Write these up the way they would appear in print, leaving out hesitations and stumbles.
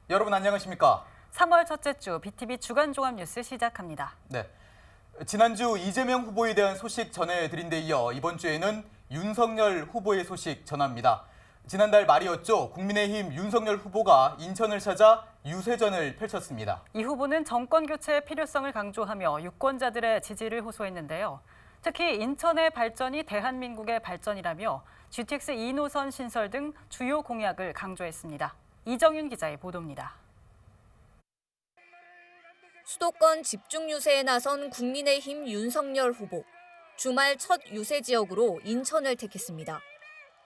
여러분 안녕하십니까? 3월 첫째 주 BTV 주간 종합 뉴스 시작합니다. 네. 지난주 이재명 후보에 대한 소식 전해드린 데 이어 이번 주에는 윤석열 후보의 소식 전합니다. 지난달 말이었죠. 국민의힘 윤석열 후보가 인천을 찾아 유세전을 펼쳤습니다. 이 후보는 정권 교체의 필요성을 강조하며 유권자들의 지지를 호소했는데요. 특히 인천의 발전이 대한민국의 발전이라며 GTX 2노선 신설 등 주요 공약을 강조했습니다. 이정윤 기자의 보도입니다. 수도권 집중 유세에 나선 국민의힘 윤석열 후보. 주말 첫 유세 지역으로 인천을 택했습니다.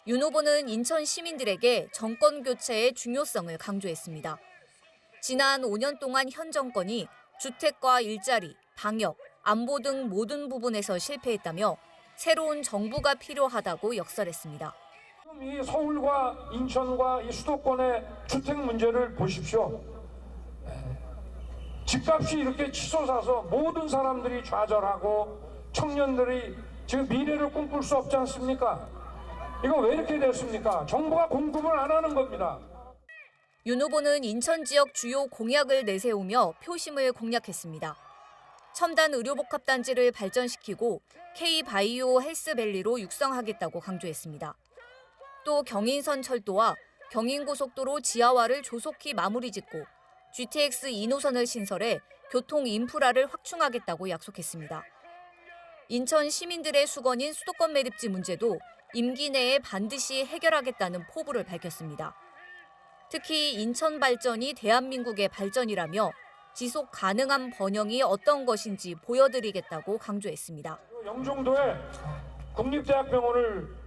윤 후보는 인천 시민들에게 정권 교체의 중요성을 강조했습니다. 지난 5년 동안 현 정권이 주택과 일자리, 방역, 안보 등 모든 부분에서 실패했다며 새로운 정부가 필요하다고 역설했습니다. 이 서울과 인천과 이 수도권의 주택 문제를 보십시오. 집값이 이렇게 치솟아서 모든 사람들이 좌절하고 청년들이 지금 미래를 꿈꿀 수 없지 않습니까? 이거 왜 이렇게 됐습니까? 정부가 공급을 안 하는 겁니다. 윤 후보는 인천 지역 주요 공약을 내세우며 표심을 공략했습니다. 첨단 의료복합단지를 발전시키고 K바이오 헬스밸리로 육성하겠다고 강조했습니다. 또 경인선 철도와 경인고속도로 지하화를 조속히 마무리 짓고 GTX 2노선을 신설해 교통 인프라를 확충하겠다고 약속했습니다. 인천 시민들의 수건인 수도권 매립지 문제도 임기 내에 반드시 해결하겠다는 포부를 밝혔습니다. 특히 인천 발전이 대한민국의 발전이라며 지속 가능한 번영이 어떤 것인지 보여드리겠다고 강조했습니다. 영종도에 국립대학병원을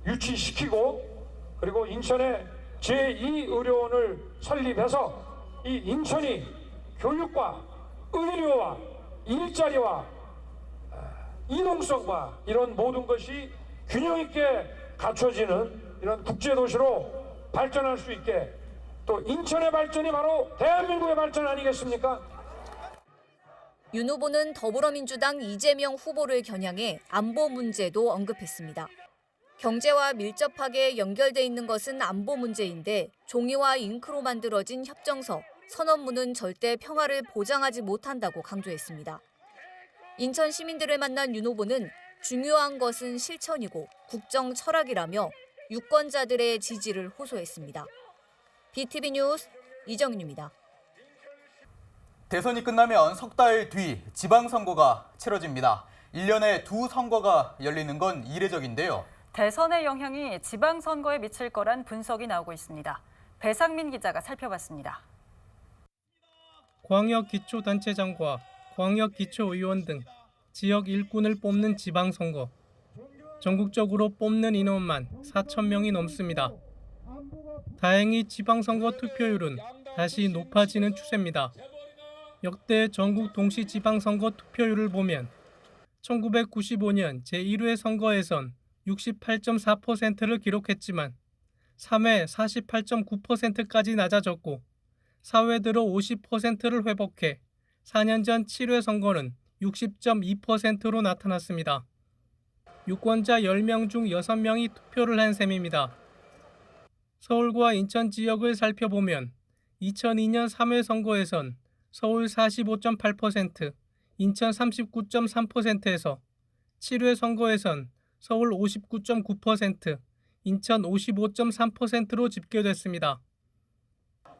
유치시키고 그리고 인천에 제2의료원을 설립해서 이 인천이 교육과 의료와 일자리와 이동성과 이런 모든 것이 균형 있게 갖춰지는 이런 국제도시로 발전할 수 있게 또 인천의 발전이 바로 대한민국의 발전 아니겠습니까? 윤 후보는 더불어민주당 이재명 후보를 겨냥해 안보 문제도 언급했습니다. 경제와 밀접하게 연결돼 있는 것은 안보 문제인데 종이와 잉크로 만들어진 협정서, 선언문은 절대 평화를 보장하지 못한다고 강조했습니다. 인천 시민들을 만난 윤 후보는 중요한 것은 실천이고 국정 철학이라며 유권자들의 지지를 호소했습니다. BTV 뉴스 이정윤입니다. 대선이 끝나면 석 달 뒤 지방선거가 치러집니다. 1년에 두 선거가 열리는 건 이례적인데요. 대선의 영향이 지방선거에 미칠 거란 분석이 나오고 있습니다. 배상민 기자가 살펴봤습니다. 광역기초단체장과 광역기초의원 등 지역 일꾼을 뽑는 지방선거. 전국적으로 뽑는 인원만 4,000명이 넘습니다. 다행히 지방선거 투표율은 다시 높아지는 추세입니다. 역대 전국 동시 지방선거 투표율을 보면 1995년 제1회 선거에선 68.4%를 기록했지만 3회 48.9%까지 낮아졌고 4회 들어 50%를 회복해 4년 전 7회 선거는 60.2%로 나타났습니다. 유권자 10명 중 6명이 투표를 한 셈입니다. 서울과 인천 지역을 살펴보면 2002년 3회 선거에선 서울 45.8%, 인천 39.3%에서 7회 선거에선 서울 59.9%, 인천 55.3%로 집계됐습니다.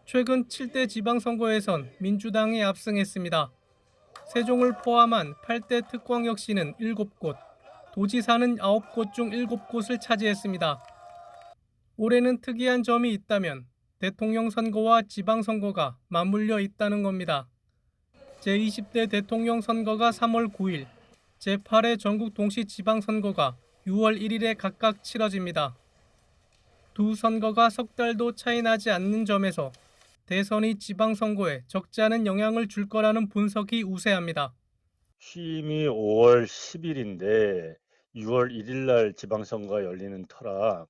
최근 7대 지방선거에선 민주당이 압승했습니다. 세종을 포함한 8대 특광 역시는 7곳, 도지사는 9곳 중 7곳을 차지했습니다. 올해는 특이한 점이 있다면 대통령 선거와 지방선거가 맞물려 있다는 겁니다. 제20대 대통령 선거가 3월 9일, 제8회 전국 동시 지방선거가 6월 1일에 각각 치러집니다. 두 선거가 석 달도 차이 나지 않는 점에서 대선이 지방선거에 적지 않은 영향을 줄 거라는 분석이 우세합니다. 취임이 5월 10일인데 6월 1일 날 지방선거가 열리는 터라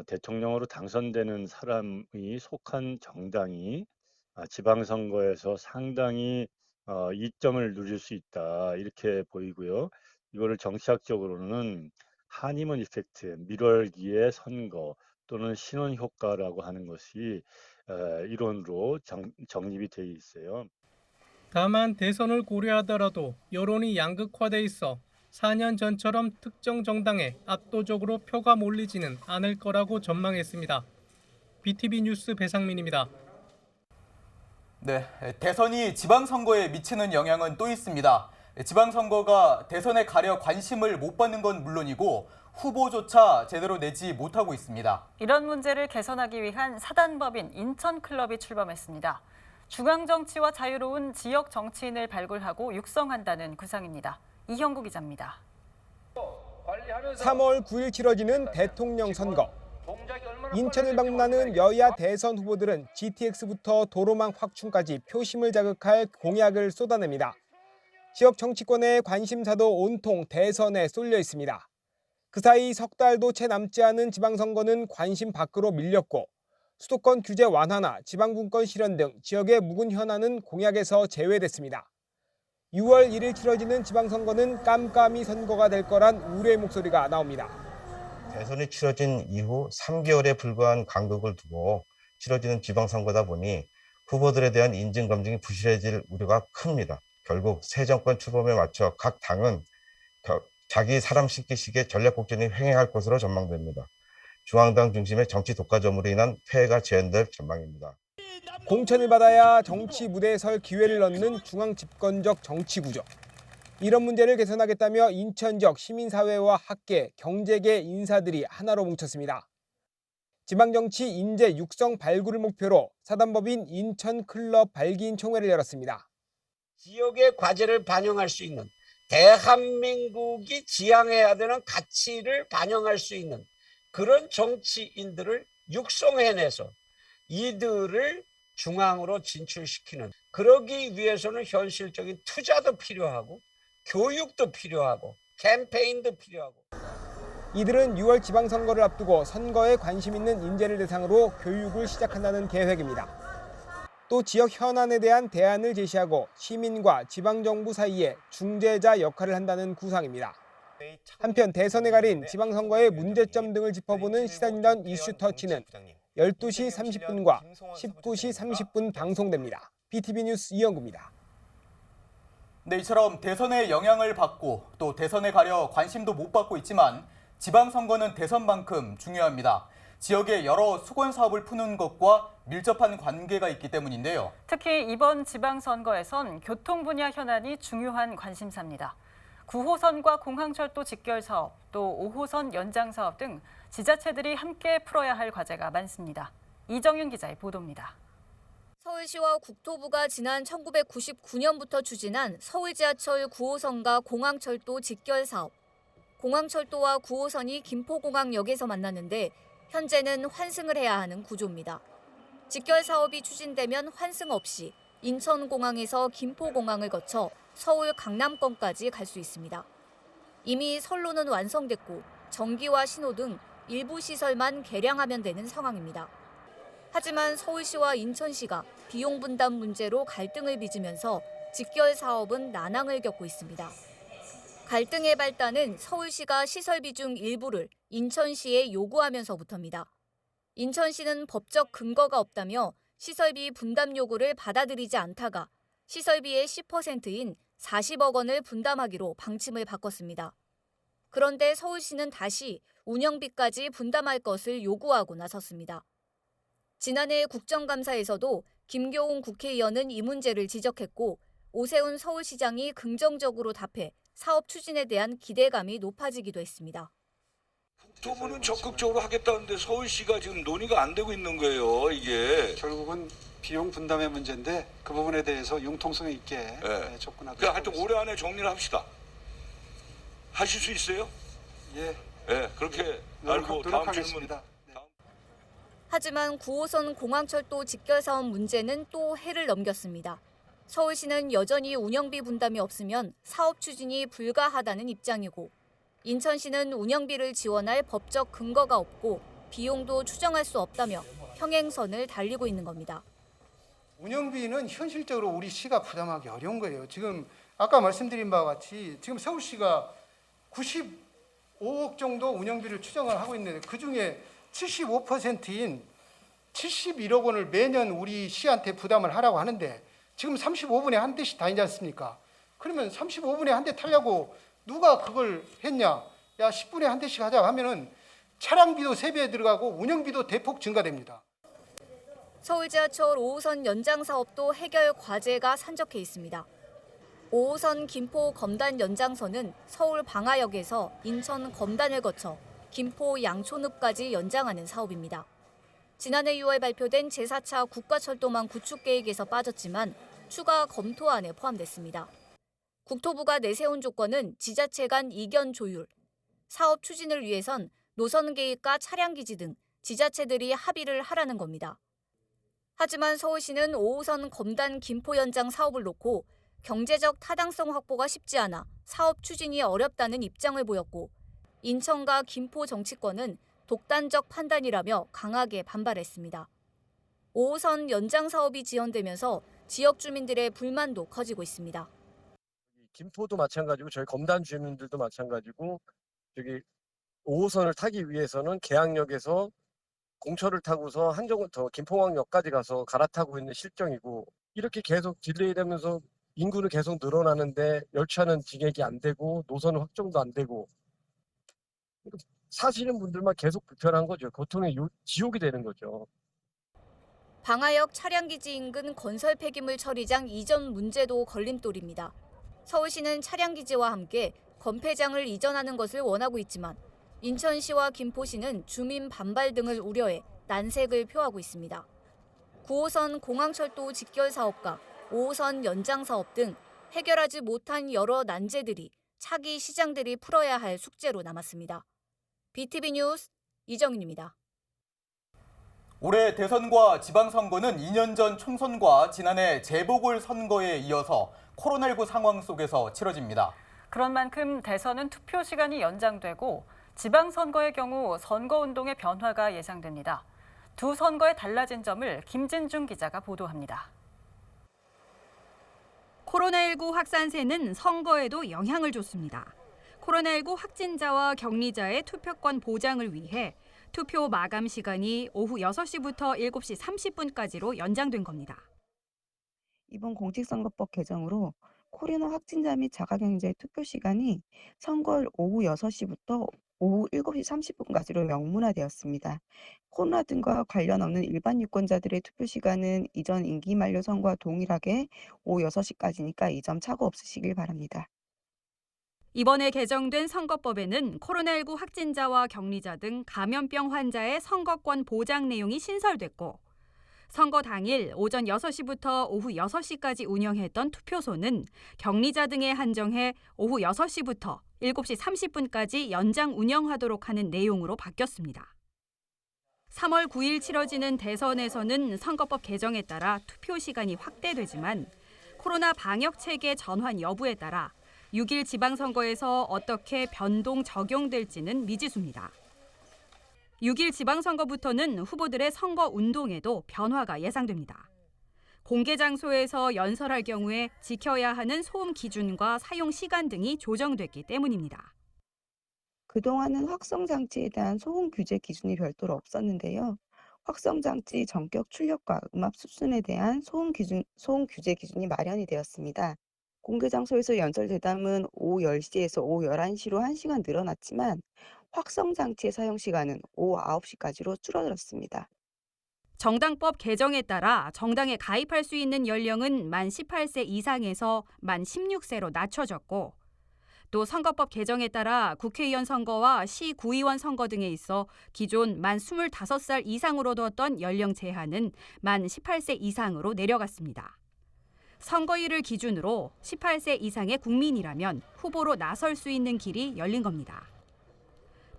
대통령으로 당선되는 사람이 속한 정당이 지방선거에서 상당히 이점을 누릴 수 있다 이렇게 보이고요. 이거를 정치학적으로는 한이먼 이펙트, 밀월기의 선거 또는 신원 효과라고 하는 것이 일원으로 정립이 돼 있어요. 다만 대선을 고려하더라도 여론이 양극화돼 있어 4년 전처럼 특정 정당에 압도적으로 표가 몰리지는 않을 거라고 전망했습니다. BTV 뉴스 배상민입니다. 네, 대선이 지방선거에 미치는 영향은 또 있습니다. 지방선거가 대선에 가려 관심을 못 받는 건 물론이고 후보조차 제대로 내지 못하고 있습니다. 이런 문제를 개선하기 위한 사단법인 인천클럽이 출범했습니다. 중앙정치와 자유로운 지역 정치인을 발굴하고 육성한다는 구상입니다. 이형구 기자입니다. 3월 9일 치러지는 대통령 선거. 인천을 방문하는 여야 대선 후보들은 GTX부터 도로망 확충까지 표심을 자극할 공약을 쏟아냅니다. 지역 정치권의 관심사도 온통 대선에 쏠려 있습니다. 그 사이 석 달도 채 남지 않은 지방선거는 관심 밖으로 밀렸고 수도권 규제 완화나 지방분권 실현 등 지역의 묵은 현안은 공약에서 제외됐습니다. 6월 1일 치러지는 지방선거는 깜깜이 선거가 될 거란 우려의 목소리가 나옵니다. 대선이 치러진 이후 3개월에 불과한 간격을 두고 치러지는 지방선거다 보니 후보들에 대한 인증검증이 부실해질 우려가 큽니다. 결국 새 정권 출범에 맞춰 각 당은 자기 사람 심기식의 전략국전이 횡행할 것으로 전망됩니다. 중앙당 중심의 정치 독과점으로 인한 폐해가 재현될 전망입니다. 공천을 받아야 정치 무대에 설 기회를 얻는 중앙 집권적 정치 구조. 이런 문제를 개선하겠다며 인천 지역 시민사회와 학계, 경제계 인사들이 하나로 뭉쳤습니다. 지방정치 인재 육성 발굴을 목표로 사단법인 인천클럽 발기인 총회를 열었습니다. 지역의 과제를 반영할 수 있는 대한민국이 지향해야 되는 가치를 반영할 수 있는 그런 정치인들을 육성해내서 이들을 중앙으로 진출시키는, 그러기 위해서는 현실적인 투자도 필요하고 교육도 필요하고 캠페인도 필요하고. 이들은 6월 지방선거를 앞두고 선거에 관심 있는 인재를 대상으로 교육을 시작한다는 계획입니다. 또 지역 현안에 대한 대안을 제시하고 시민과 지방정부 사이에 중재자 역할을 한다는 구상입니다. 한편 대선에 가린 지방선거의 문제점 등을 짚어보는 시사인던 이슈터치는 12시 30분과 19시 30분 방송됩니다. BTV 뉴스 이영구입니다. 네, 이처럼 대선에 영향을 받고 또 대선에 가려 관심도 못 받고 있지만 지방선거는 대선만큼 중요합니다. 지역의 여러 수건 사업을 푸는 것과 밀접한 관계가 있기 때문인데요. 특히 이번 지방선거에선 교통 분야 현안이 중요한 관심사입니다. 9호선과 공항철도 직결 사업, 또 5호선 연장 사업 등 지자체들이 함께 풀어야 할 과제가 많습니다. 이정윤 기자의 보도입니다. 서울시와 국토부가 지난 1999년부터 추진한 서울지하철 9호선과 공항철도 직결 사업. 공항철도와 9호선이 김포공항역에서 만나는데 현재는 환승을 해야 하는 구조입니다. 직결 사업이 추진되면 환승 없이 인천공항에서 김포공항을 거쳐 서울 강남권까지 갈 수 있습니다. 이미 선로는 완성됐고 전기와 신호 등 일부 시설만 개량하면 되는 상황입니다. 하지만 서울시와 인천시가 비용 분담 문제로 갈등을 빚으면서 직결 사업은 난항을 겪고 있습니다. 갈등의 발단은 서울시가 시설비 중 일부를 인천시에 요구하면서부터입니다. 인천시는 법적 근거가 없다며 시설비 분담 요구를 받아들이지 않다가 시설비의 10%인 40억 원을 분담하기로 방침을 바꿨습니다. 그런데 서울시는 다시 운영비까지 분담할 것을 요구하고 나섰습니다. 지난해 국정감사에서도 김교훈 국회의원은 이 문제를 지적했고 오세훈 서울시장이 긍정적으로 답해 사업 추진에 대한 기대감이 높아지기도 했습니다. 국토부는 적극적으로 하겠다는데 서울시가 지금 논의가 안 되고 있는 거예요, 이게. 결국은 비용 분담의 문제인데 그 부분에 대해서 융통성 있게 접근하도록 그러니까 하여튼 올해 안에 정리를 합시다. 하실 수 있어요? 예. 예, 그렇게 알고 다음 질문. 하지만 9호선 공항철도 직결 사업 문제는 또 해를 넘겼습니다. 서울시는 여전히 운영비 분담이 없으면 사업 추진이 불가하다는 입장이고 인천시는 운영비를 지원할 법적 근거가 없고 비용도 추정할 수 없다며 평행선을 달리고 있는 겁니다. 운영비는 현실적으로 우리 시가 부담하기 어려운 거예요. 지금 아까 말씀드린 바와 같이 지금 서울시가 95억 정도 운영비를 추정을 하고 있는데 그중에 75%인 71억 원을 매년 우리 시한테 부담을 하라고 하는데 지금 35분에 한 대씩 다니지 않습니까? 그러면 35분에 한 대 타려고 누가 그걸 했냐? 야, 10분에 한 대씩 하자 하면은 차량비도 3배 들어가고 운영비도 대폭 증가됩니다. 서울 지하철 5호선 연장 사업도 해결 과제가 산적해 있습니다. 5호선 김포 검단 연장선은 서울 방화역에서 인천 검단을 거쳐 김포 양촌읍까지 연장하는 사업입니다. 지난해 6월 발표된 제4차 국가철도망 구축 계획에서 빠졌지만 추가 검토안에 포함됐습니다. 국토부가 내세운 조건은 지자체 간 이견 조율, 사업 추진을 위해선 노선 계획과 차량 기지 등 지자체들이 합의를 하라는 겁니다. 하지만 서울시는 5호선 검단 김포 연장 사업을 놓고 경제적 타당성 확보가 쉽지 않아 사업 추진이 어렵다는 입장을 보였고 인천과 김포 정치권은 독단적 판단이라며 강하게 반발했습니다. 5호선 연장 사업이 지연되면서 지역 주민들의 불만도 커지고 있습니다. 김포도 마찬가지고 저희 검단 주민들도 마찬가지고 저기 5호선을 타기 위해서는 계양역에서 공철을 타고서 한정부터 김포항역까지 가서 갈아타고 있는 실정이고 이렇게 계속 딜레이되면서 인구는 계속 늘어나는데 열차는 진행이 안 되고 노선 확정도 안 되고 사시는 분들만 계속 불편한 거죠. 고통의 지옥이 되는 거죠. 방화역 차량기지 인근 건설 폐기물 처리장 이전 문제도 걸림돌입니다. 서울시는 차량기지와 함께 건폐장을 이전하는 것을 원하고 있지만 인천시와 김포시는 주민 반발 등을 우려해 난색을 표하고 있습니다. 9호선 공항철도 직결 사업과 5호선 연장 사업 등 해결하지 못한 여러 난제들이 차기 시장들이 풀어야 할 숙제로 남았습니다. BTV 뉴스 이정윤입니다. 올해 대선과 지방선거는 2년 전 총선과 지난해 재보궐선거에 이어서 코로나19 상황 속에서 치러집니다. 그런 만큼 대선은 투표 시간이 연장되고 지방선거의 경우 선거운동의 변화가 예상됩니다. 두 선거의 달라진 점을 김진중 기자가 보도합니다. 코로나19 확산세는 선거에도 영향을 줬습니다. 코로나19 확진자와 격리자의 투표권 보장을 위해 투표 마감 시간이 오후 6시부터 7시 30분까지로 연장된 겁니다. 이번 공직선거법 개정으로 코로나 확진자 및 자가격리자의 투표 시간이 선거일 오후 6시부터 오후 7시 30분까지로 명문화되었습니다. 코로나 등과 관련 없는 일반 유권자들의 투표 시간은 이전 임기 만료 선거와 동일하게 오후 6시까지니까 이 점 착오 없으시길 바랍니다. 이번에 개정된 선거법에는 코로나19 확진자와 격리자 등 감염병 환자의 선거권 보장 내용이 신설됐고 선거 당일 오전 6시부터 오후 6시까지 운영했던 투표소는 격리자 등에 한정해 오후 6시부터 7시 30분까지 연장 운영하도록 하는 내용으로 바뀌었습니다. 3월 9일 치러지는 대선에서는 선거법 개정에 따라 투표 시간이 확대되지만 코로나 방역 체계 전환 여부에 따라 6일 지방선거에서 어떻게 변동 적용될지는 미지수입니다. 6일 지방선거부터는 후보들의 선거 운동에도 변화가 예상됩니다. 공개 장소에서 연설할 경우에 지켜야 하는 소음 기준과 사용 시간 등이 조정됐기 때문입니다. 그동안은 확성장치에 대한 소음 규제 기준이 별도로 없었는데요. 확성장치 전격 출력과 음압 수준에 대한 소음 규제 기준이 마련이 되었습니다. 공개 장소에서 연설 대담은 오후 10시에서 오후 11시로 1시간 늘어났지만 확성장치의 사용 시간은 오후 9시까지로 줄어들었습니다. 정당법 개정에 따라 정당에 가입할 수 있는 연령은 만 18세 이상에서 만 16세로 낮춰졌고 또 선거법 개정에 따라 국회의원 선거와 시구의원 선거 등에 있어 기존 만 25살 이상으로 뒀던 연령 제한은 만 18세 이상으로 내려갔습니다. 선거일을 기준으로 18세 이상의 국민이라면 후보로 나설 수 있는 길이 열린 겁니다.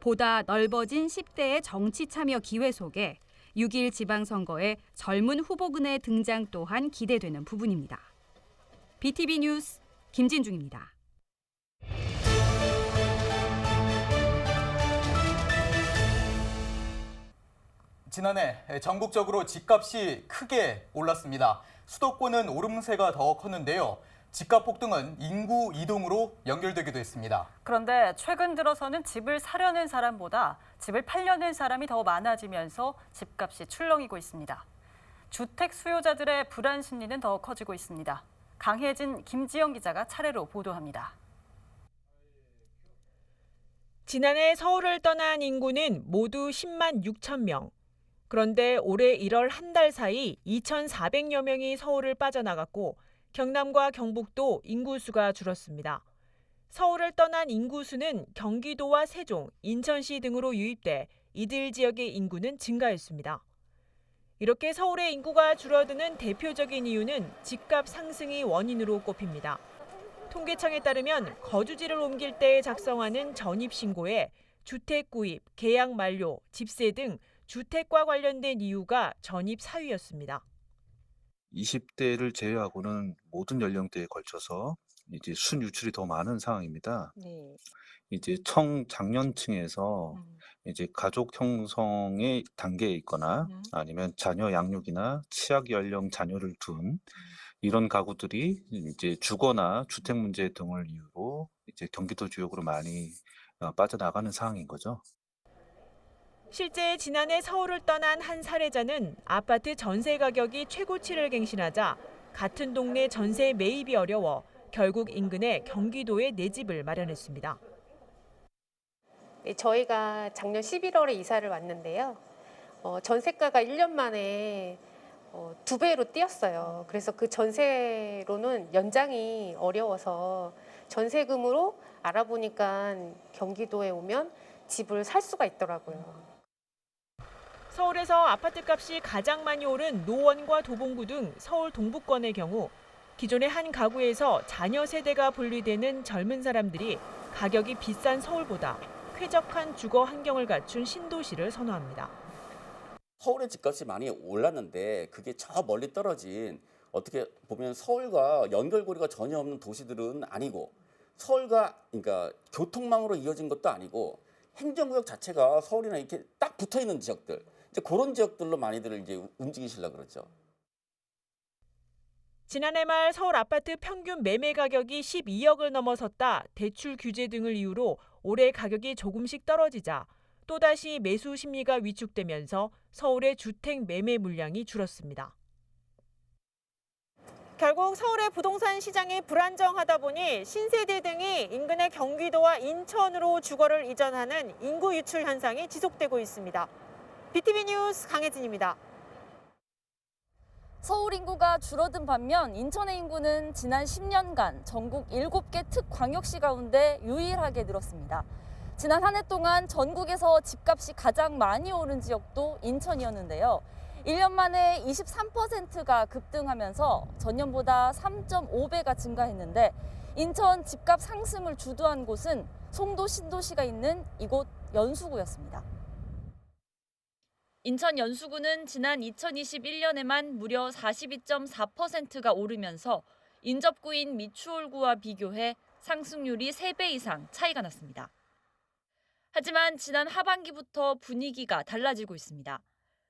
보다 넓어진 10대의 정치 참여 기회 속에 6일 지방선거에 젊은 후보군의 등장 또한 기대되는 부분입니다. BTV 뉴스 김진중입니다. 지난해 전국적으로 집값이 크게 올랐습니다. 수도권은 오름세가 더 컸는데요. 집값 폭등은 인구 이동으로 연결되기도 했습니다. 그런데 최근 들어서는 집을 사려는 사람보다 집을 팔려는 사람이 더 많아지면서 집값이 출렁이고 있습니다. 주택 수요자들의 불안 심리는 더 커지고 있습니다. 강혜진, 김지영 기자가 차례로 보도합니다. 지난해 서울을 떠난 인구는 모두 10만 6천 명. 그런데 올해 1월 한 달 사이 2,400여 명이 서울을 빠져나갔고 경남과 경북도 인구수가 줄었습니다. 서울을 떠난 인구수는 경기도와 세종, 인천시 등으로 유입돼 이들 지역의 인구는 증가했습니다. 이렇게 서울의 인구가 줄어드는 대표적인 이유는 집값 상승이 원인으로 꼽힙니다. 통계청에 따르면 거주지를 옮길 때 작성하는 전입신고에 주택 구입, 계약 만료, 집세 등 주택과 관련된 이유가 전입 사유였습니다. 20대를 제외하고는 모든 연령대에 걸쳐서 이제 순유출이 더 많은 상황입니다. 네. 이제 청장년층에서 이제 가족 형성의 단계에 있거나 아니면 자녀 양육이나 취약 연령 자녀를 둔 이런 가구들이 이제 주거나 주택 문제 등을 이유로 이제 경기도 지역으로 많이 빠져나가는 상황인 거죠. 실제 지난해 서울을 떠난 한 사례자는 아파트 전세 가격이 최고치를 갱신하자 같은 동네 전세 매입이 어려워 결국 인근의 경기도에 내 집을 마련했습니다. 네, 저희가 작년 11월에 이사를 왔는데요. 전세가가 1년 만에 2배로 뛰었어요. 그래서 그 전세로는 연장이 어려워서 전세금으로 알아보니까 경기도에 오면 집을 살 수가 있더라고요. 서울에서 아파트값이 가장 많이 오른 노원과 도봉구 등 서울 동부권의 경우 기존의 한 가구에서 자녀 세대가 분리되는 젊은 사람들이 가격이 비싼 서울보다 쾌적한 주거 환경을 갖춘 신도시를 선호합니다. 서울의 집값이 많이 올랐는데 그게 저 멀리 떨어진 어떻게 보면 서울과 연결고리가 전혀 없는 도시들은 아니고 서울과 그러니까 교통망으로 이어진 것도 아니고 행정구역 자체가 서울이나 이렇게 딱 붙어 있는 지역들 이제 그런 지역들로 많이들 이제 움직이시려고 그러죠. 지난해 말 서울 아파트 평균 매매 가격이 12억을 넘어섰다 대출 규제 등을 이유로 올해 가격이 조금씩 떨어지자 또다시 매수 심리가 위축되면서 서울의 주택 매매 물량이 줄었습니다. 결국 서울의 부동산 시장이 불안정하다 보니 신세대 등이 인근의 경기도와 인천으로 주거를 이전하는 인구 유출 현상이 지속되고 있습니다. BTV 뉴스 강혜진입니다. 서울 인구가 줄어든 반면 인천의 인구는 지난 10년간 전국 7개 특광역시 가운데 유일하게 늘었습니다. 지난 한 해 동안 전국에서 집값이 가장 많이 오른 지역도 인천이었는데요. 1년 만에 23%가 급등하면서 전년보다 3.5배가 증가했는데 인천 집값 상승을 주도한 곳은 송도 신도시가 있는 이곳 연수구였습니다. 인천 연수구는 지난 2021년에만 무려 42.4%가 오르면서 인접구인 미추홀구와 비교해 상승률이 3배 이상 차이가 났습니다. 하지만 지난 하반기부터 분위기가 달라지고 있습니다.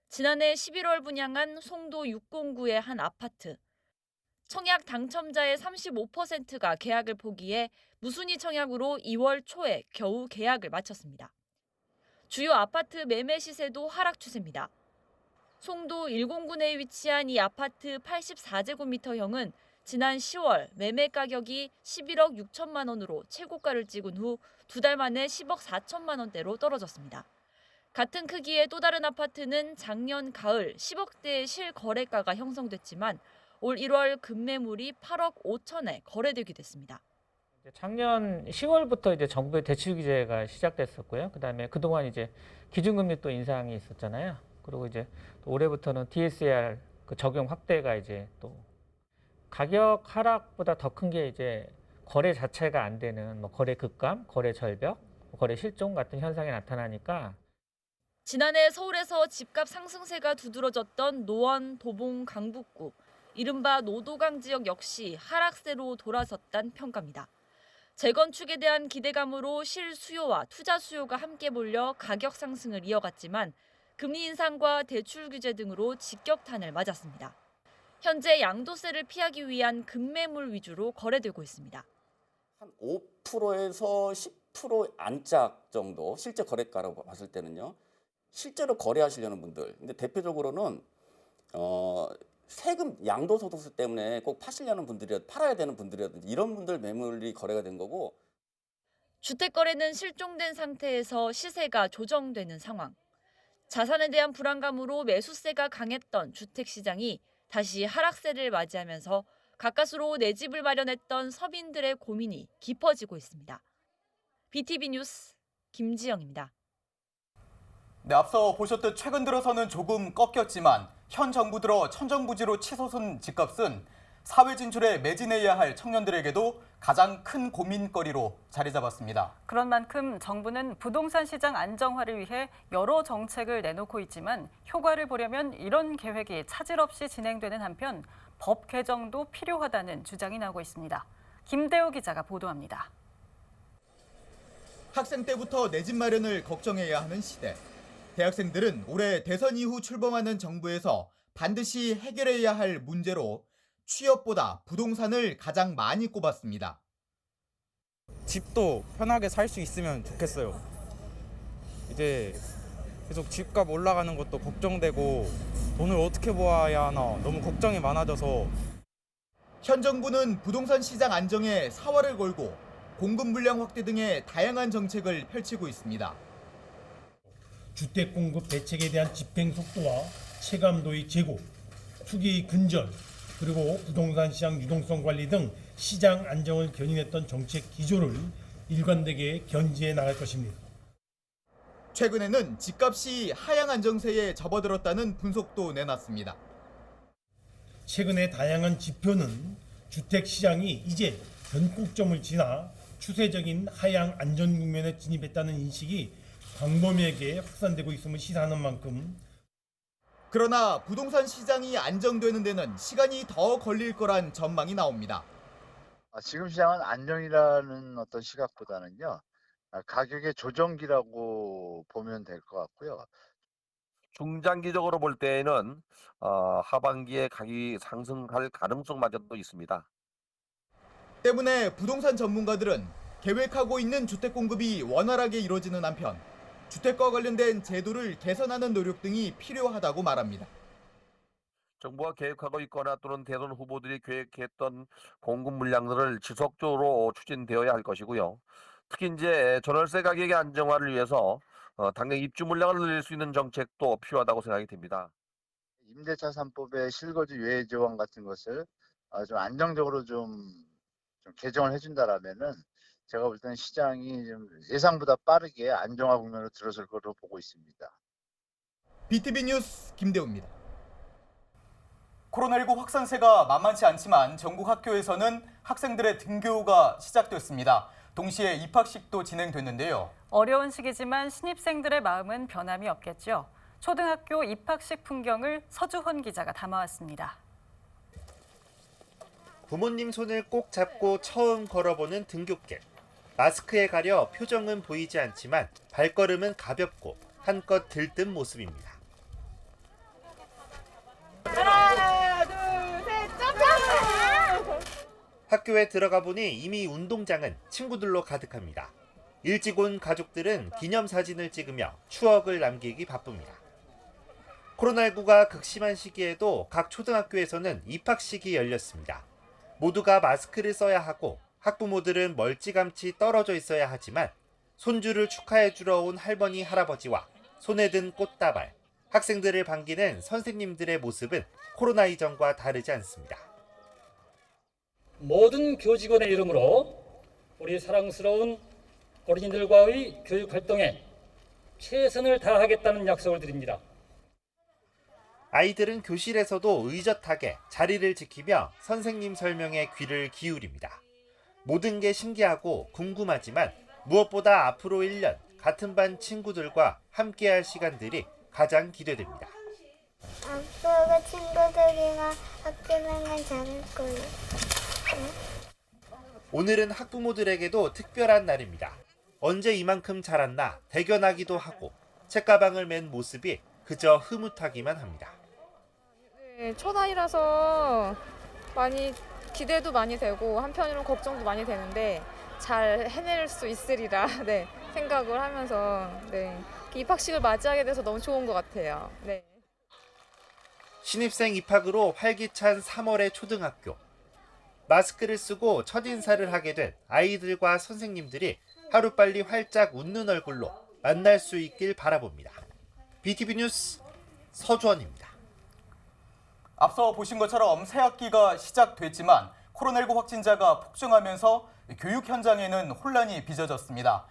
지난해 11월 분양한 송도 609의 한 아파트. 청약 당첨자의 35%가 계약을 포기해 무순위 청약으로 2월 초에 겨우 계약을 마쳤습니다. 주요 아파트 매매 시세도 하락 추세입니다. 송도 109 내에 위치한 이 아파트 84제곱미터형은 지난 10월 매매 가격이 11억 6천만 원으로 최고가를 찍은 후 2달 만에 10억 4천만 원대로 떨어졌습니다. 같은 크기의 또 다른 아파트는 작년 가을 10억대의 실거래가가 형성됐지만 올 1월 급매물이 8억 5천에 거래되기도 했습니다. 작년 10월부터 이제 정부의 대출 규제가 시작됐었고요. 그다음에 그동안 이제 기준금리 또 인상이 있었잖아요. 그리고 이제 또 올해부터는 DSR 그 적용 확대가 이제 또 가격 하락보다 더 큰 게 이제 거래 자체가 안 되는 뭐 거래 급감, 거래 절벽, 거래 실종 같은 현상이 나타나니까 지난해 서울에서 집값 상승세가 두드러졌던 노원, 도봉, 강북구, 이른바 노도강 지역 역시 하락세로 돌아섰다는 평가입니다. 재건축에 대한 기대감으로 실수요와 투자 수요가 함께 몰려 가격 상승을 이어갔지만 금리 인상과 대출 규제 등으로 직격탄을 맞았습니다. 현재 양도세를 피하기 위한 급매물 위주로 거래되고 있습니다. 한 5%에서 10% 안짝 정도 실제 거래가라고 봤을 때는요. 실제로 거래하시려는 분들. 근데 대표적으로는 세금 양도소득세 때문에 꼭 파시려는 분들이 팔아야 되는 분들이라든지 이런 분들 매물이 거래가 된 거고. 주택 거래는 실종된 상태에서 시세가 조정되는 상황. 자산에 대한 불안감으로 매수세가 강했던 주택 시장이 다시 하락세를 맞이하면서 가까스로 내 집을 마련했던 서민들의 고민이 깊어지고 있습니다. BTV 뉴스 김지영입니다. 네, 앞서 보셨듯 최근 들어서는 조금 꺾였지만 현 정부 들어 천정부지로 치솟은 집값은 사회 진출에 매진해야 할 청년들에게도 가장 큰 고민거리로 자리 잡았습니다. 그런 만큼 정부는 부동산 시장 안정화를 위해 여러 정책을 내놓고 있지만 효과를 보려면 이런 계획이 차질 없이 진행되는 한편 법 개정도 필요하다는 주장이 나오고 있습니다. 김대우 기자가 보도합니다. 학생 때부터 내 집 마련을 걱정해야 하는 시대. 대학생들은 올해 대선 이후 출범하는 정부에서 반드시 해결해야 할 문제로 취업보다 부동산을 가장 많이 꼽았습니다. 집도 편하게 살 수 있으면 좋겠어요. 이제 계속 집값 올라가는 것도 걱정되고 돈을 어떻게 모아야 하나 너무 걱정이 많아져서 현 정부는 부동산 시장 안정에 사활을 걸고 공급 물량 확대 등의 다양한 정책을 펼치고 있습니다. 주택 공급 대책에 대한 집행 속도와 체감도의 제고, 투기 근절, 그리고 부동산 시장 유동성 관리 등 시장 안정을 견인했던 정책 기조를 일관되게 견지해 나갈 것입니다. 최근에는 집값이 하향 안정세에 접어들었다는 분석도 내놨습니다. 최근의 다양한 지표는 주택 시장이 이제 변곡점을 지나 추세적인 하향 안전 국면에 진입했다는 인식이 광범위하게 확산되고 있음을 시사하는 만큼 그러나 부동산 시장이 안정되는 데는 시간이 더 걸릴 거란 전망이 나옵니다. 지금 시장은 안정이라는 어떤 시각보다는요, 가격의 조정기라고 보면 될 것 같고요. 중장기적으로 볼 때에는 하반기에 가격이 상승할 가능성마저도 있습니다. 때문에 부동산 전문가들은 계획하고 있는 주택 공급이 원활하게 이루어지는 한편 주택과 관련된 제도를 개선하는 노력 등이 필요하다고 말합니다. 정부가 계획하고 있거나 또는 대선 후보들이 계획했던 공급 물량들을 지속적으로 추진되어야 할 것이고요. 특히 이제 전월세 가격의 안정화를 위해서 당장 입주 물량을 늘릴 수 있는 정책도 필요하다고 생각이 됩니다. 임대차 3법의 실거주 유예 지원 같은 것을 좀 안정적으로 좀 개정을 해준다라면은 제가 볼 때는 시장이 좀 예상보다 빠르게 안정화 국면으로 들어설 것으로 보고 있습니다. BTV 뉴스 김대우입니다. 코로나19 확산세가 만만치 않지만 전국 학교에서는 학생들의 등교가 시작됐습니다. 동시에 입학식도 진행됐는데요. 어려운 시기지만 신입생들의 마음은 변함이 없겠죠. 초등학교 입학식 풍경을 서주헌 기자가 담아왔습니다. 부모님 손을 꼭 잡고 처음 걸어보는 등굣길. 마스크에 가려 표정은 보이지 않지만 발걸음은 가볍고 한껏 들뜬 모습입니다. 하나, 둘, 셋, 점프! 학교에 들어가 보니 이미 운동장은 친구들로 가득합니다. 일찍 온 가족들은 기념사진을 찍으며 추억을 남기기 바쁩니다. 코로나19가 극심한 시기에도 각 초등학교에서는 입학식이 열렸습니다. 모두가 마스크를 써야 하고 학부모들은 멀찌감치 떨어져 있어야 하지만 손주를 축하해 주러 온 할머니 할아버지와 손에 든 꽃다발, 학생들을 반기는 선생님들의 모습은 코로나 이전과 다르지 않습니다. 모든 교직원의 이름으로 우리 사랑스러운 어린이들과의 교육 활동에 최선을 다하겠다는 약속을 드립니다. 아이들은 교실에서도 의젓하게 자리를 지키며 선생님 설명에 귀를 기울입니다. 모든 게 신기하고 궁금하지만 무엇보다 앞으로 1년 같은 반 친구들과 함께할 시간들이 가장 기대됩니다. 앞으로 친구들이랑 학교 가면 잘할 거예요. 오늘은 학부모들에게도 특별한 날입니다. 언제 이만큼 자랐나 대견하기도 하고 책가방을 맨 모습이 그저 흐뭇하기만 합니다. 첫 아이라서 많이 기대도 많이 되고 한편으로는 걱정도 많이 되는데 잘 해낼 수 있으리라 네, 생각을 하면서 입학식을 맞이하게 돼서 너무 좋은 것 같아요. 네. 신입생 입학으로 활기찬 3월의 초등학교. 마스크를 쓰고 첫인사를 하게 된 아이들과 선생님들이 하루빨리 활짝 웃는 얼굴로 만날 수 있길 바라봅니다. BTV 뉴스 서주원입니다. 앞서 보신 것처럼 새 학기가 시작됐지만 코로나19 확진자가 폭증하면서 교육 현장에는 혼란이 빚어졌습니다.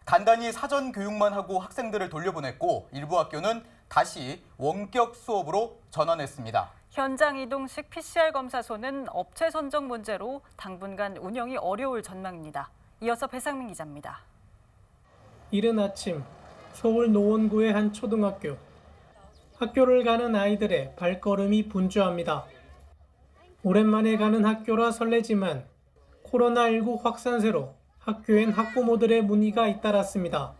간단히 사전 교육만 하고 학생들을 돌려보냈고 일부 학교는 다시 원격 수업으로 전환했습니다. 현장 이동식 PCR 검사소는 업체 선정 문제로 당분간 운영이 어려울 전망입니다. 이어서 배상민 기자입니다. 이른 아침 서울 노원구의 한 초등학교. 학교를 가는 아이들의 발걸음이 분주합니다. 오랜만에 가는 학교라 설레지만 코로나19 확산세로 학교엔 학부모들의 문의가 잇따랐습니다.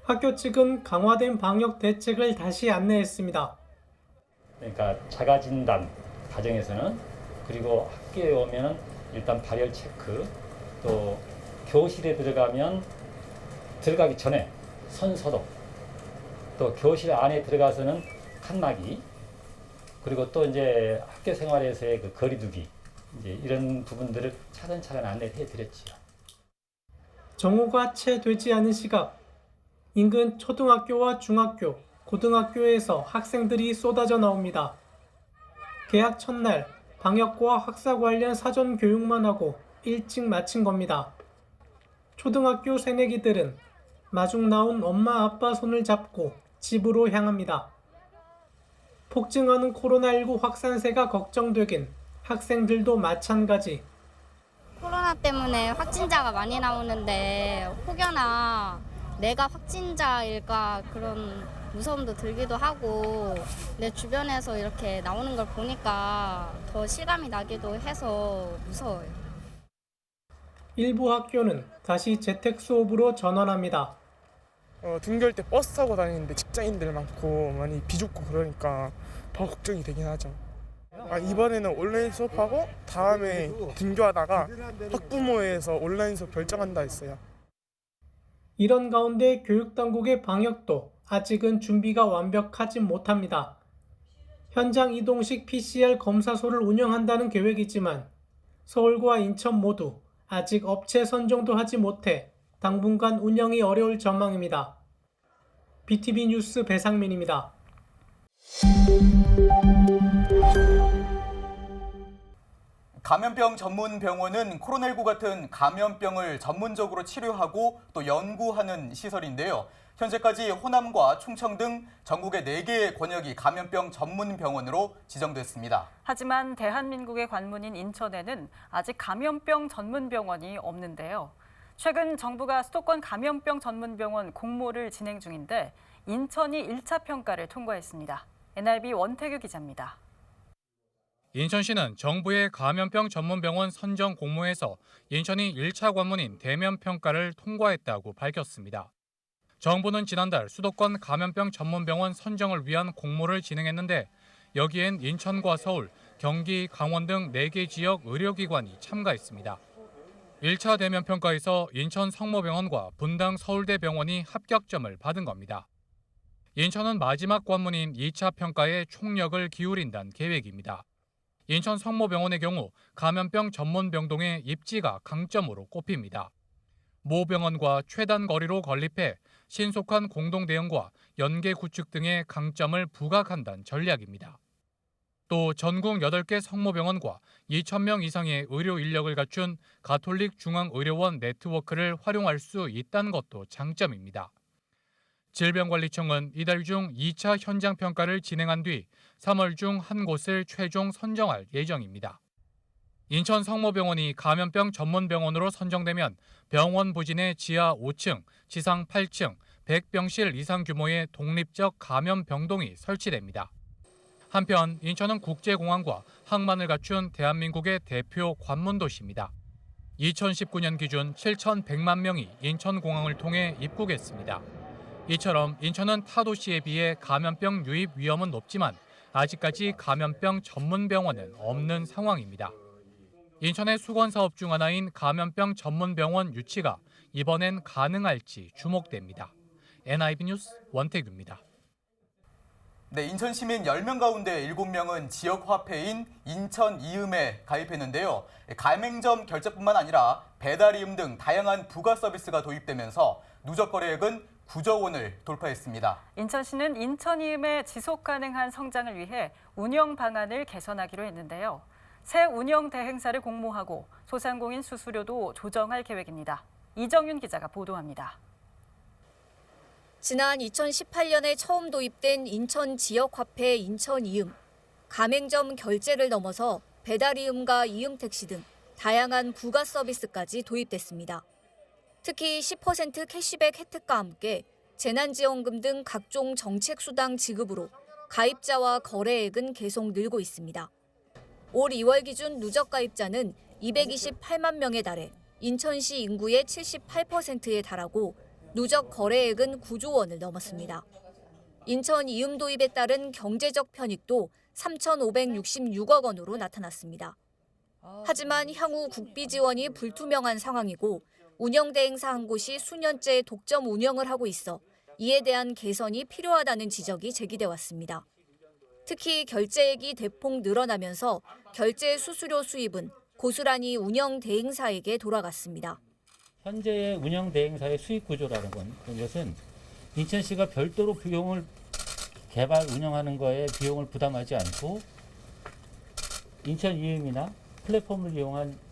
학교 측은 강화된 방역 대책을 다시 안내했습니다. 그러니까 자가 진단 과정에서는 그리고 학교에 오면은 일단 발열 체크, 또 교실에 들어가기 전에 손 소독, 또 교실 안에 들어가서는 칸막이, 그리고 또 이제 학교 생활에서의 그 거리두기, 이제 이런 부분들을 차근차근 안내해 드렸지요. 정오가 채 되지 않은 시각, 인근 초등학교와 중학교, 고등학교에서 학생들이 쏟아져 나옵니다. 개학 첫날 방역과 학사 관련 사전 교육만 하고 일찍 마친 겁니다. 초등학교 새내기들은 마중 나온 엄마 아빠 손을 잡고 집으로 향합니다. 폭증하는 코로나19 확산세가 걱정되긴 학생들도 마찬가지. 코로나 때문에 확진자가 많이 나오는데 혹여나 내가 확진자일까 그런 무서움도 들기도 하고 내 주변에서 이렇게 나오는 걸 보니까 더 실감이 나기도 해서 무서워요. 일부 학교는 다시 재택 수업으로 전환합니다. 등교할 때 버스 타고 다니는데 직장인들 많고 많이 비좁고 그러니까 더 걱정이 되긴 하죠. 이번에는 온라인 수업하고 다음에 등교하다가 학부모회에서 온라인 수업 결정한다 했어요. 이런 가운데 교육당국의 방역도 아직은 준비가 완벽하지 못합니다. 현장 이동식 PCR 검사소를 운영한다는 계획이지만 서울과 인천 모두 아직 업체 선정도 하지 못해 당분간 운영이 어려울 전망입니다. BTV 뉴스 배상민입니다. 감염병 전문 병원은 코로나19 같은 감염병을 전문적으로 치료하고 또 연구하는 시설인데요. 현재까지 호남과 충청 등 전국의 4개의 권역이 감염병 전문 병원으로 지정됐습니다. 하지만 대한민국의 관문인 인천에는 아직 감염병 전문 병원이 없는데요. 최근 정부가 수도권 감염병 전문 병원 공모를 진행 중인데 인천이 1차 평가를 통과했습니다. NRB 원태규 기자입니다. 인천시는 정부의 감염병 전문병원 선정 공모에서 인천이 1차 관문인 대면 평가를 통과했다고 밝혔습니다. 정부는 지난달 수도권 감염병 전문병원 선정을 위한 공모를 진행했는데 여기엔 인천과 서울, 경기, 강원 등 4개 지역 의료기관이 참가했습니다. 1차 대면 평가에서 인천 성모병원과 분당 서울대병원이 합격점을 받은 겁니다. 인천은 마지막 관문인 2차 평가에 총력을 기울인다는 계획입니다. 인천 성모병원의 경우 감염병 전문 병동의 입지가 강점으로 꼽힙니다. 모 병원과 최단 거리로 건립해 신속한 공동 대응과 연계 구축 등의 강점을 부각한다는 전략입니다. 또 전국 8개 성모병원과 2,000명 이상의 의료 인력을 갖춘 가톨릭 중앙의료원 네트워크를 활용할 수 있다는 것도 장점입니다. 질병관리청은 이달 중 2차 현장 평가를 진행한 뒤 3월 중 한 곳을 최종 선정할 예정입니다. 인천 성모병원이 감염병 전문병원으로 선정되면 병원 부진의 지하 5층, 지상 8층, 100병실 이상 규모의 독립적 감염병동이 설치됩니다. 한편 인천은 국제공항과 항만을 갖춘 대한민국의 대표 관문도시입니다. 2019년 기준 7,100만 명이 인천공항을 통해 입국했습니다. 이처럼 인천은 타 도시에 비해 감염병 유입 위험은 높지만 아직까지 감염병 전문 병원은 없는 상황입니다. 인천의 수건 사업 중 하나인 감염병 전문 병원 유치가 이번엔 가능할지 주목됩니다. NIB 뉴스 원태규입니다. 네, 인천 시민 10명 가운데 7명은 지역 화폐인 인천 이음에 가입했는데요. 가맹점 결제뿐만 아니라 배달이음 등 다양한 부가 서비스가 도입되면서 누적 거래액은 9조 원을 돌파했습니다. 인천시는 인천 이음의 지속 가능한 성장을 위해 운영 방안을 개선하기로 했는데요. 새 운영 대행사를 공모하고 소상공인 수수료도 조정할 계획입니다. 이정윤 기자가 보도합니다. 지난 2018년에 처음 도입된 인천 지역화폐 인천이음. 가맹점 결제를 넘어서 배달이음과 이음택시 등 다양한 부가 서비스까지 도입됐습니다. 특히 10% 캐시백 혜택과 함께 재난지원금 등 각종 정책수당 지급으로 가입자와 거래액은 계속 늘고 있습니다. 올 2월 기준 누적 가입자는 228만 명에 달해 인천시 인구의 78%에 달하고 누적 거래액은 9조 원을 넘었습니다. 인천 이음 도입에 따른 경제적 편익도 3,566억 원으로 나타났습니다. 하지만 향후 국비 지원이 불투명한 상황이고 운영 대행사 한 곳이 수년째 독점 운영을 하고 있어 이에 대한 개선이 필요하다는 지적이 제기돼 왔습니다. 특히 결제액이 대폭 늘어나면서 결제 수수료 수입은 고스란히 운영 대행사에게 돌아갔습니다. 현재의 운영 대행사의 수익 구조라는 것은 인천시가 별도로 비용을 개발 운영하는 거에 비용을 부담하지 않고 인천 이음이나 플랫폼을 이용한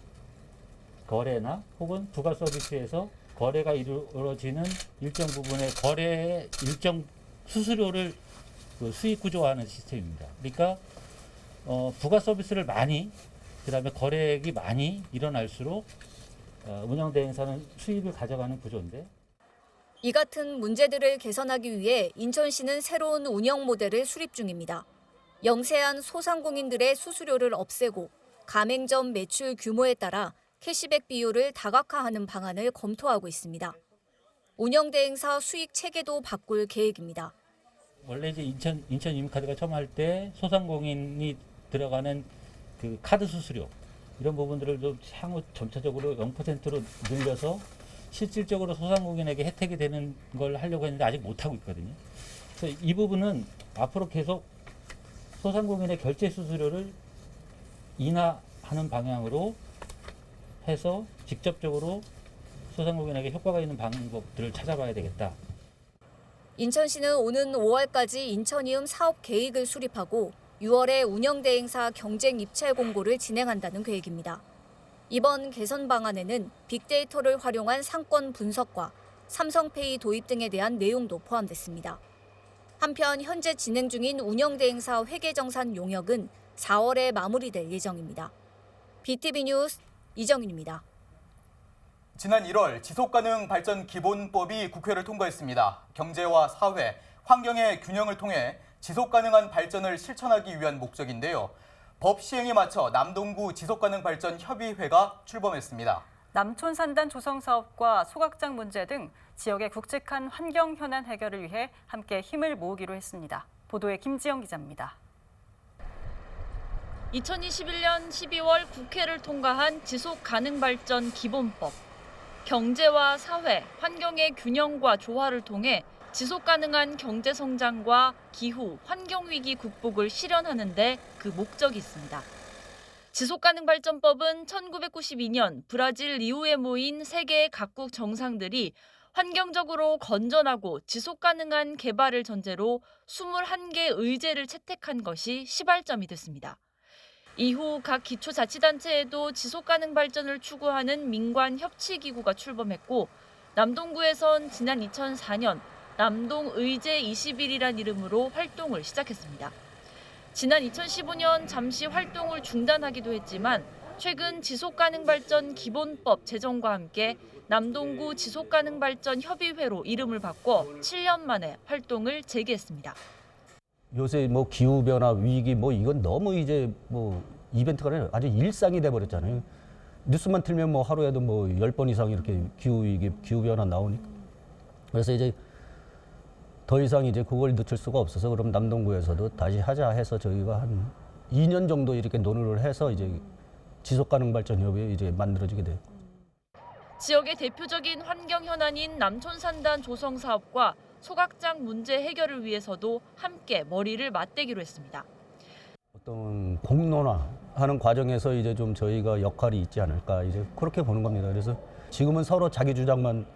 거래나 혹은 부가 서비스에서 거래가 이루어지는 일정 부분의 거래의 일정 수수료를 수익 구조화하는 시스템입니다. 그러니까 부가 서비스를 많이, 그다음에 거래액이 많이 일어날수록 운영 대행사는 수입을 가져가는 구조인데. 이 같은 문제들을 개선하기 위해 인천시는 새로운 운영 모델을 수립 중입니다. 영세한 소상공인들의 수수료를 없애고 가맹점 매출 규모에 따라 캐시백 비율을 다각화하는 방안을 검토하고 있습니다. 운영 대행사 수익 체계도 바꿀 계획입니다. 원래 이제 인천 이음카드가 처음 할 때 소상공인이 들어가는 그 카드 수수료 이런 부분들을 좀 향후 점차적으로 0%로 늘려서 실질적으로 소상공인에게 혜택이 되는 걸 하려고 했는데 아직 못하고 있거든요. 그래서 이 부분은 앞으로 계속 소상공인의 결제 수수료를 인하하는 방향으로 해서 직접적으로 소상공인에게 효과가 있는 방법들을 찾아봐야 되겠다. 인천시는 오는 5월까지 인천이음 사업 계획을 수립하고 6월에 운영 대행사 경쟁 입찰 공고를 진행한다는 계획입니다. 이번 개선 방안에는 빅데이터를 활용한 상권 분석과 삼성페이 도입 등에 대한 내용도 포함됐습니다. 한편 현재 진행 중인 운영 대행사 회계정산 용역은 4월에 마무리될 예정입니다. BTV 뉴스 이정윤입니다. 지난 1월 지속가능 발전 기본법이 국회를 통과했습니다. 경제와 사회, 환경의 균형을 통해 지속가능한 발전을 실천하기 위한 목적인데요. 법 시행에 맞춰 남동구 지속가능발전협의회가 출범했습니다. 남촌산단 조성 사업과 소각장 문제 등 지역의 굵직한 환경 현안 해결을 위해 함께 힘을 모으기로 했습니다. 보도에 김지영 기자입니다. 2021년 12월 국회를 통과한 지속가능발전 기본법. 경제와 사회, 환경의 균형과 조화를 통해 지속가능한 경제성장과 기후, 환경위기 극복을 실현하는 데 그 목적이 있습니다. 지속가능발전법은 1992년 브라질 리우에 모인 세계의 각국 정상들이 환경적으로 건전하고 지속가능한 개발을 전제로 21개 의제를 채택한 것이 시발점이 됐습니다. 이후 각 기초자치단체에도 지속가능 발전을 추구하는 민관협치기구가 출범했고 남동구에선 지난 2004년 남동의제 20일이란 이름으로 활동을 시작했습니다. 지난 2015년 잠시 활동을 중단하기도 했지만 최근 지속가능발전 기본법 제정과 함께 남동구 지속가능발전협의회로 이름을 바꿔 7년 만에 활동을 재개했습니다. 요새 뭐 기후변화 위기 이건 너무 이제 이벤트가 아니라 아주 일상이 돼버렸잖아요. 뉴스만 틀면 하루에도 10번 이상 이렇게 기후위기, 기후변화 나오니까. 그래서 이제 더 이상 이제 그걸 늦출 수가 없어서 그럼 남동구에서도 다시 하자 해서 저희가 한 2년 정도 이렇게 논의를 해서 이제 지속가능발전협의회 이제 만들어지게 돼요. 지역의 대표적인 환경 현안인 남촌산단 조성 사업과 소각장 문제 해결을 위해서도 함께 머리를 맞대기로 했습니다. 어떤 공론화하는 과정에서 이제 좀 저희가 역할이 있지 않을까 이제 그렇게 보는 겁니다. 그래서 지금은 서로 자기 주장만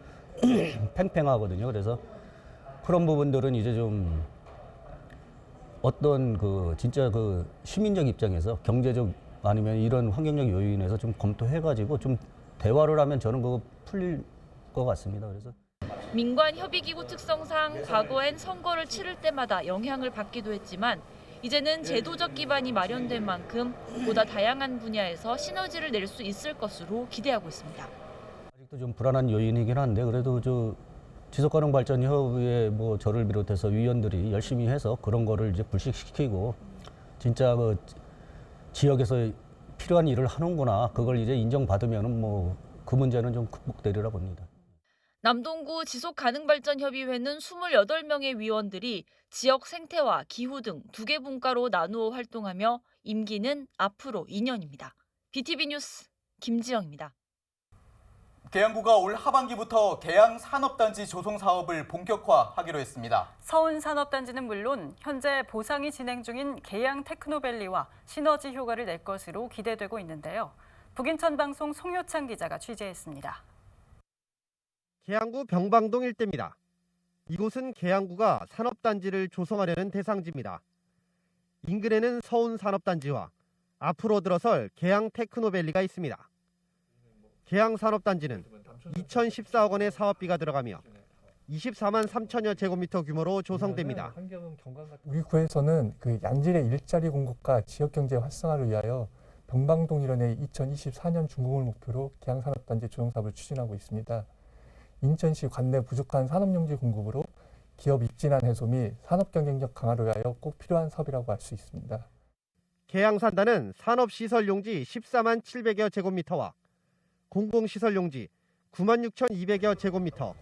팽팽하거든요. 그래서 그런 부분들은 이제 좀 어떤 그 진짜 그 시민적 입장에서 경제적 아니면 이런 환경적 요인에서 좀 검토해가지고 좀 대화를 하면 저는 그거 풀릴 것 같습니다. 그래서 민관협의기구 특성상 과거엔 선거를 치를 때마다 영향을 받기도 했지만 이제는 제도적 기반이 마련된 만큼 보다 다양한 분야에서 시너지를 낼 수 있을 것으로 기대하고 있습니다. 아직도 좀 불안한 요인이긴 한데 그래도 지속가능발전협의회 뭐 저를 비롯해서 위원들이 열심히 해서 그런 거를 이제 불식시키고 진짜 그 지역에서 필요한 일을 하는구나 그걸 이제 인정받으면은 뭐 그 문제는 좀 극복되리라 봅니다. 남동구 지속가능발전협의회는 28명의 위원들이 지역 생태와 기후 등 2개 분과로 나누어 활동하며 임기는 앞으로 2년입니다. BTV 뉴스 김지영입니다. 계양구가 올 하반기부터 계양 산업단지 조성 사업을 본격화하기로 했습니다. 서운 산업단지는 물론 현재 보상이 진행 중인 계양 테크노밸리와 시너지 효과를 낼 것으로 기대되고 있는데요. 북인천 방송 송효창 기자가 취재했습니다. 계양구 병방동 일대입니다. 이곳은 계양구가 산업단지를 조성하려는 대상지입니다. 인근에는 서운 산업단지와 앞으로 들어설 계양 테크노밸리가 있습니다. 계양 산업단지는 2,014억 원의 사업비가 들어가며 24만 3천여 제곱미터 규모로 조성됩니다. 우리 구에서는 그 양질의 일자리 공급과 지역 경제 활성화를 위하여 병방동 일원의 2024년 준공을 목표로 계양 산업단지 조성 사업을 추진하고 있습니다. 인천시 관내 부족한 산업용지 공급으로 기업 입진한 해소 및 산업 경쟁력 강화를 위하여 꼭 필요한 사업이라고 할 수 있습니다. 계양 산단은 산업시설 용지 14만 700여 제곱미터와 공공시설 용지 9만 6,200여 제곱미터,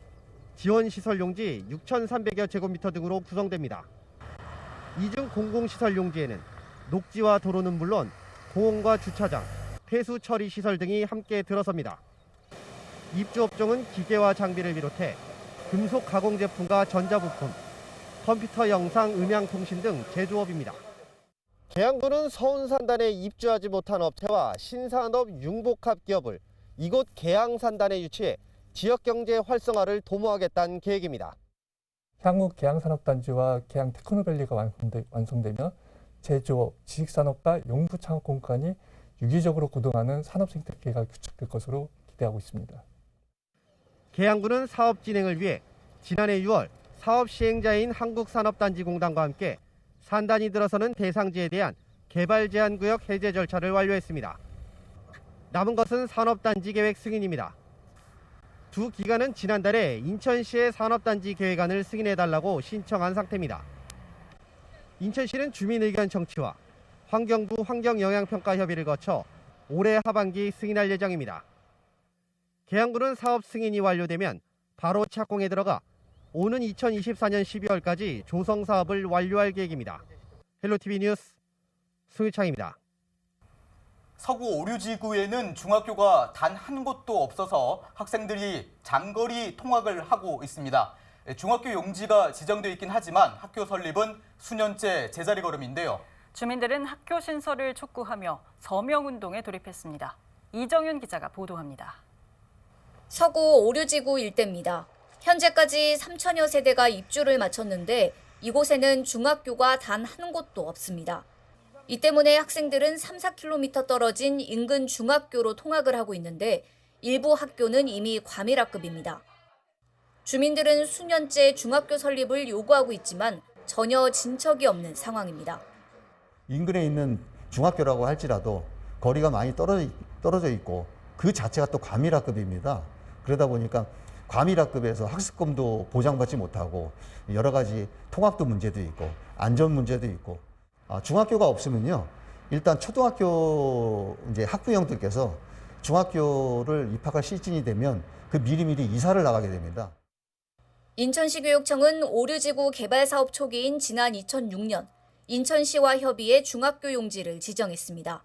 지원시설 용지 6,300여 제곱미터 등으로 구성됩니다. 이중 공공시설 용지에는 녹지와 도로는 물론 공원과 주차장, 폐수 처리 시설 등이 함께 들어섭니다. 입주 업종은 기계와 장비를 비롯해 금속 가공 제품과 전자부품, 컴퓨터 영상 음향 통신 등 제조업입니다. 계양구는 서운 산단에 입주하지 못한 업체와 신산업 융복합 기업을 이곳 계양 산단에 유치해 지역 경제 활성화를 도모하겠다는 계획입니다. 향후 계양 산업단지와 계양 테크노밸리가 완성되면 제조업, 지식산업과 연구 창업 공간이 유기적으로 구동하는 산업 생태계가 구축될 것으로 기대하고 있습니다. 계양구는 사업 진행을 위해 지난해 6월 사업 시행자인 한국산업단지공단과 함께 산단이 들어서는 대상지에 대한 개발 제한 구역 해제 절차를 완료했습니다. 남은 것은 산업단지 계획 승인입니다. 두 기관은 지난달에 인천시의 산업단지 계획안을 승인해달라고 신청한 상태입니다. 인천시는 주민 의견 청취와 환경부 환경영향평가 협의를 거쳐 올해 하반기 승인할 예정입니다. 계양구는 사업 승인이 완료되면 바로 착공에 들어가 오는 2024년 12월까지 조성 사업을 완료할 계획입니다. 헬로티비 뉴스 송유창입니다. 서구 오류지구에는 중학교가 단 한 곳도 없어서 학생들이 장거리 통학을 하고 있습니다. 중학교 용지가 지정돼 있긴 하지만 학교 설립은 수년째 제자리 걸음인데요. 주민들은 학교 신설을 촉구하며 서명운동에 돌입했습니다. 이정윤 기자가 보도합니다. 서구 오류지구 일대입니다. 현재까지 3천여 세대가 입주를 마쳤는데 이곳에는 중학교가 단 한 곳도 없습니다. 이 때문에 학생들은 3-4km 떨어진 인근 중학교로 통학을 하고 있는데 일부 학교는 이미 과밀학급입니다. 주민들은 수년째 중학교 설립을 요구하고 있지만 전혀 진척이 없는 상황입니다. 인근에 있는 중학교라고 할지라도 거리가 많이 떨어져 있고 그 자체가 또 과밀학급입니다. 그러다 보니까 과밀학급에서 학습금도 보장받지 못하고 여러 가지 통학도 문제도 있고 안전 문제도 있고 중학교가 없으면요 일단 초등학교 이제 학부형들께서 중학교를 입학할 시즌이 되면 그 미리미리 이사를 나가게 됩니다. 인천시 교육청은 오류지구 개발 사업 초기인 지난 2006년 인천시와 협의해 중학교 용지를 지정했습니다.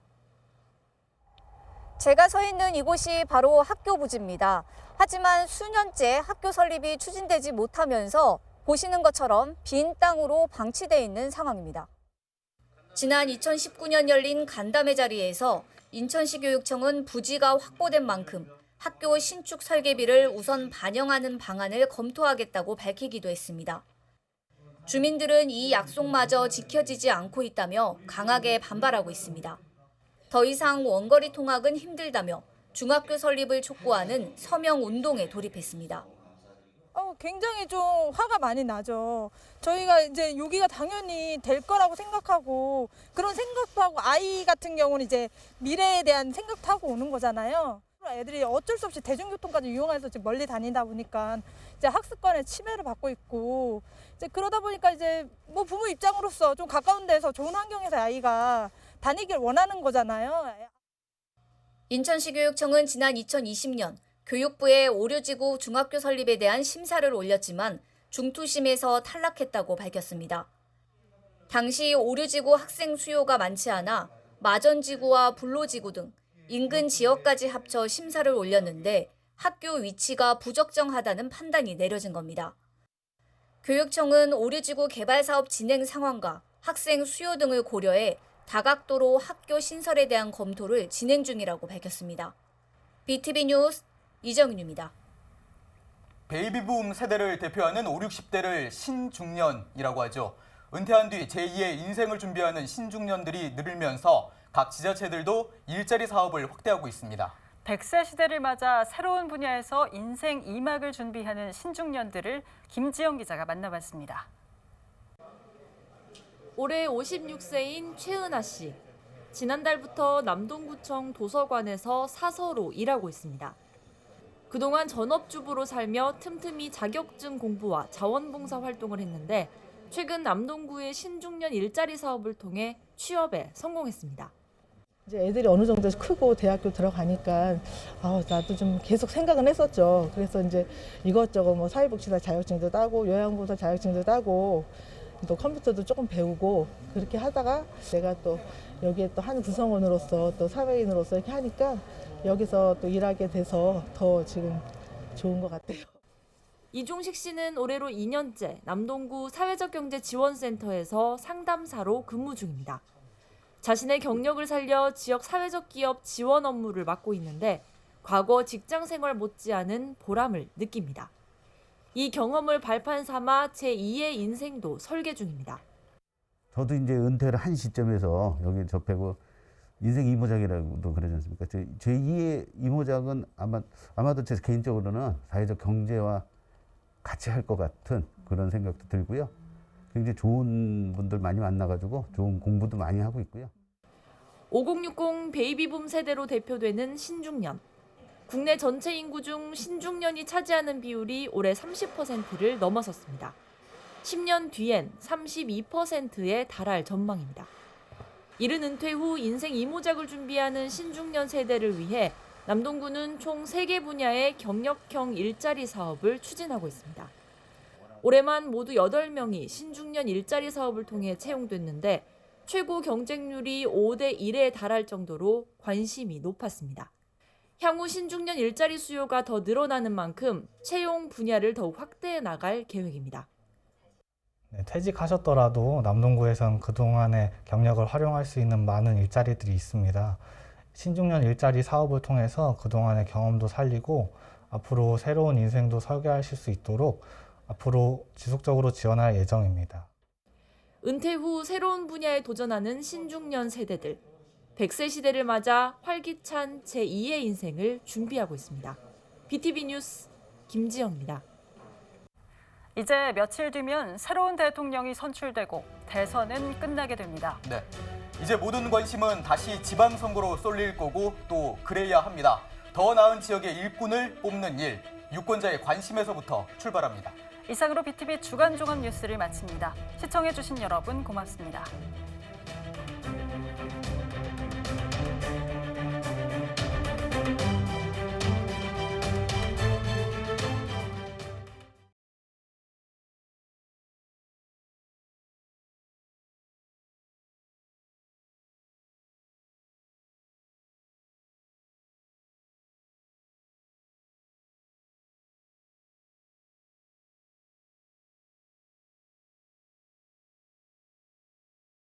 제가 서 있는 이곳이 바로 학교 부지입니다. 하지만 수년째 학교 설립이 추진되지 못하면서 보시는 것처럼 빈 땅으로 방치돼 있는 상황입니다. 지난 2019년 열린 간담회 자리에서 인천시 교육청은 부지가 확보된 만큼 학교 신축 설계비를 우선 반영하는 방안을 검토하겠다고 밝히기도 했습니다. 주민들은 이 약속마저 지켜지지 않고 있다며 강하게 반발하고 있습니다. 더 이상 원거리 통학은 힘들다며 중학교 설립을 촉구하는 서명 운동에 돌입했습니다. 굉장히 좀 화가 많이 나죠. 저희가 이제 여기가 당연히 될 거라고 생각하고 그런 생각도 하고 아이 같은 경우는 이제 미래에 대한 생각도 하고 오는 거잖아요. 애들이 어쩔 수 없이 대중교통까지 이용해서 지금 멀리 다니다 보니까 이제 학습권의 침해를 받고 있고 이제 그러다 보니까 이제 뭐 부모 입장으로서 좀 가까운 데서 좋은 환경에서 아이가 다니길 원하는 거잖아요. 인천시 교육청은 지난 2020년 교육부에 오류지구 중학교 설립에 대한 심사를 올렸지만 중투심에서 탈락했다고 밝혔습니다. 당시 오류지구 학생 수요가 많지 않아 마전지구와 불로지구 등 인근 지역까지 합쳐 심사를 올렸는데 학교 위치가 부적정하다는 판단이 내려진 겁니다. 교육청은 오류지구 개발 사업 진행 상황과 학생 수요 등을 고려해 다각도로 학교 신설에 대한 검토를 진행 중이라고 밝혔습니다. BTV 뉴스 이정윤입니다. 베이비붐 세대를 대표하는 5, 60대를 신중년이라고 하죠. 은퇴한 뒤 제2의 인생을 준비하는 신중년들이 늘면서 각 지자체들도 일자리 사업을 확대하고 있습니다. 100세 시대를 맞아 새로운 분야에서 인생 2막을 준비하는 신중년들을 김지영 기자가 만나봤습니다. 올해 56세인 최은아 씨. 지난달부터 남동구청 도서관에서 사서로 일하고 있습니다. 그동안 전업주부로 살며 틈틈이 자격증 공부와 자원봉사 활동을 했는데 최근 남동구의 신중년 일자리 사업을 통해 취업에 성공했습니다. 이제 애들이 어느 정도 크고 대학교 들어가니까 나도 좀 계속 생각은 했었죠. 그래서 이제 이것저것 뭐 사회복지사 자격증도 따고 요양보호사 자격증도 따고 또 컴퓨터도 조금 배우고 그렇게 하다가 내가 또 여기에 또 한 구성원으로서 또 사회인으로서 이렇게 하니까 여기서 또 일하게 돼서 더 지금 좋은 것 같아요. 이종식 씨는 올해로 2년째 남동구 사회적경제지원센터에서 상담사로 근무 중입니다. 자신의 경력을 살려 지역 사회적 기업 지원 업무를 맡고 있는데 과거 직장 생활 못지않은 보람을 느낍니다. 이 경험을 발판 삼아 제2의 인생도 설계 중입니다. 저도 이제 은퇴를 한 시점에서 여기 접하고 인생 이모작이라고도 그러지 않습니까? 제2의 이모작은 아마도 제 개인적으로는 사회적 경제와 같이 할 것 같은 그런 생각도 들고요. 굉장히 좋은 분들 많이 만나가지고 좋은 공부도 많이 하고 있고요. 5060 베이비붐 세대로 대표되는 신중년. 국내 전체 인구 중 신중년이 차지하는 비율이 올해 30%를 넘어섰습니다. 10년 뒤엔 32%에 달할 전망입니다. 이른 은퇴 후 인생 이모작을 준비하는 신중년 세대를 위해 남동구는 총 3개 분야의 경력형 일자리 사업을 추진하고 있습니다. 올해만 모두 8명이 신중년 일자리 사업을 통해 채용됐는데 최고 경쟁률이 5대 1에 달할 정도로 관심이 높았습니다. 향후 신중년 일자리 수요가 더 늘어나는 만큼 채용 분야를 더욱 확대해 나갈 계획입니다. 퇴직하셨더라도 남동구에선 그동안의 경력을 활용할 수 있는 많은 일자리들이 있습니다. 신중년 일자리 사업을 통해서 그동안의 경험도 살리고 앞으로 새로운 인생도 설계하실 수 있도록 앞으로 지속적으로 지원할 예정입니다. 은퇴 후 새로운 분야에 도전하는 신중년 세대들. 100세 시대를 맞아 활기찬 제2의 인생을 준비하고 있습니다. BTV 뉴스 김지영입니다. 이제 며칠 뒤면 새로운 대통령이 선출되고 대선은 끝나게 됩니다. 네, 이제 모든 관심은 다시 지방선거로 쏠릴 거고 또 그래야 합니다. 더 나은 지역의 일꾼을 뽑는 일, 유권자의 관심에서부터 출발합니다. 이상으로 BTV 주간 종합 뉴스를 마칩니다. 시청해주신 여러분 고맙습니다.